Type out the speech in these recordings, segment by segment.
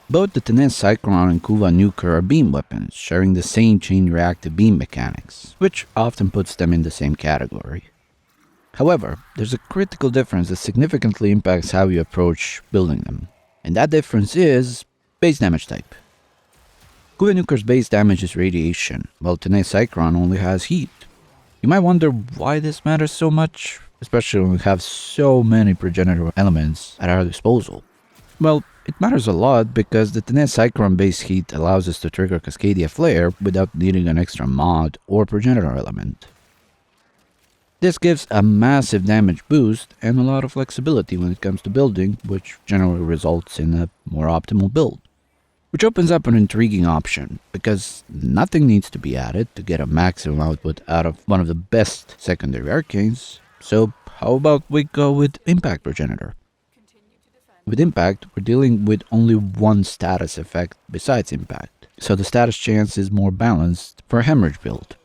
Both the Tenet Cycron and Kuva Nukor are beam weapons, sharing the same chain reactive beam mechanics, which often puts them in the same category. However, there's a critical difference that significantly impacts how you approach building them, and that difference is base damage type. Kuva Nukor's base damage is radiation, while Tenet Cycron only has heat. You might wonder why this matters so much, especially when we have so many progenitor elements at our disposal. Well, it matters a lot because the Tenet Cycron base heat allows us to trigger Cascadia Flare without needing an extra mod or progenitor element. This gives a massive damage boost and a lot of flexibility when it comes to building, which generally results in a more optimal build. Which opens up an intriguing option, because nothing needs to be added to get a maximum output out of one of the best secondary arcanes, so how about we go with Impact Progenitor? With Impact, we're dealing with only one status effect besides Impact, so the status chance is more balanced for a Hemorrhage build.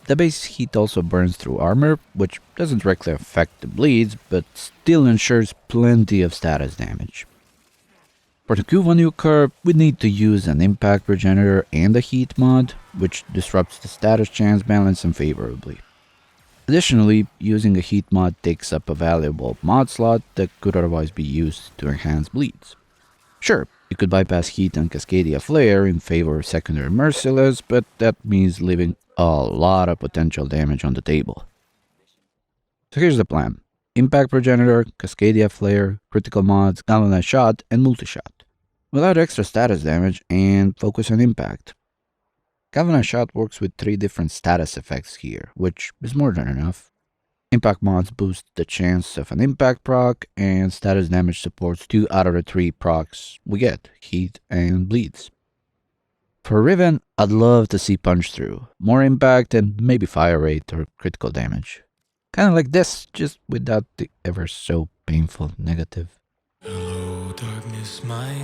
The base heat also burns through armor, which doesn't directly affect the bleeds, but still ensures plenty of status damage. For the Kuva Nukor, we need to use an Impact Progenitor and a Heat mod, which disrupts the status chance balance unfavorably. Additionally, using a Heat mod takes up a valuable mod slot that could otherwise be used to enhance bleeds. Sure, you could bypass Heat and Cascadia Flare in favor of secondary Merciless, but that means leaving a lot of potential damage on the table. So here's the plan. Impact Progenitor, Cascadia Flare, critical mods, galvanized shot, and multi-shot. Without extra status damage and focus on impact. Galvanized shot works with 3 different status effects here, which is more than enough. Impact mods boost the chance of an impact proc, and status damage supports 2 out of the 3 procs we get, heat and bleeds. For Riven, I'd love to see punch through, more impact and maybe fire rate or critical damage. Kinda like this, just without the ever so painful negative. Hello, darkness, my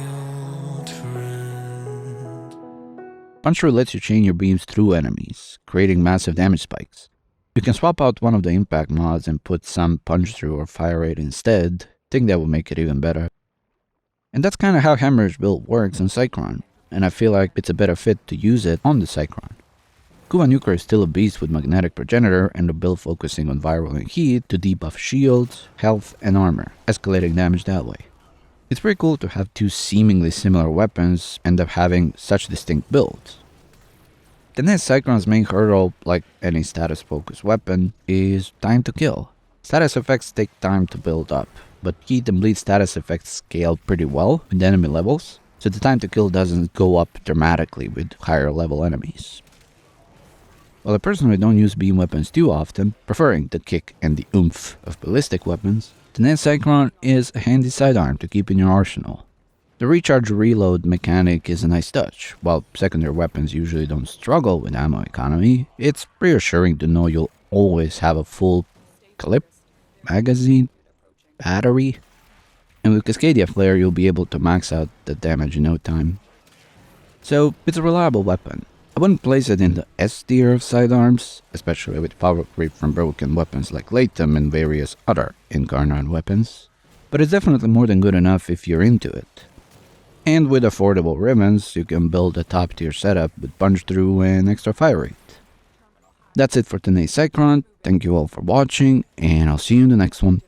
old friend. Punch through lets you chain your beams through enemies, creating massive damage spikes. You can swap out one of the impact mods and put some punch through or fire rate instead. Think that will make it even better. And that's kinda how Hemorrhage build works on Cycron, and I feel like it's a better fit to use it on the Cycron. Kuva Nukor is still a beast with Magnetic Progenitor and a build focusing on viral and heat to debuff shields, health, and armor, escalating damage that way. It's pretty cool to have 2 seemingly similar weapons end up having such distinct builds. Tenet Cycron's main hurdle, like any status-focused weapon, is time to kill. Status effects take time to build up, but heat and bleed status effects scale pretty well with enemy levels, so the time to kill doesn't go up dramatically with higher level enemies. While I personally don't use beam weapons too often, preferring the kick and the oomph of ballistic weapons, Tenet Cycron is a handy sidearm to keep in your arsenal. The recharge reload mechanic is a nice touch. While secondary weapons usually don't struggle with ammo economy, it's reassuring to know you'll always have a full clip, magazine, battery, and with Cascadia Flare you'll be able to max out the damage in no time. So it's a reliable weapon. I wouldn't place it in the S tier of sidearms, especially with power creep from broken weapons like Latham and various other Incarnate weapons, but it's definitely more than good enough if you're into it. And with affordable ribbons, you can build a top tier setup with punch through and extra fire rate. That's it for today's Cycron. Thank you all for watching, and I'll see you in the next one.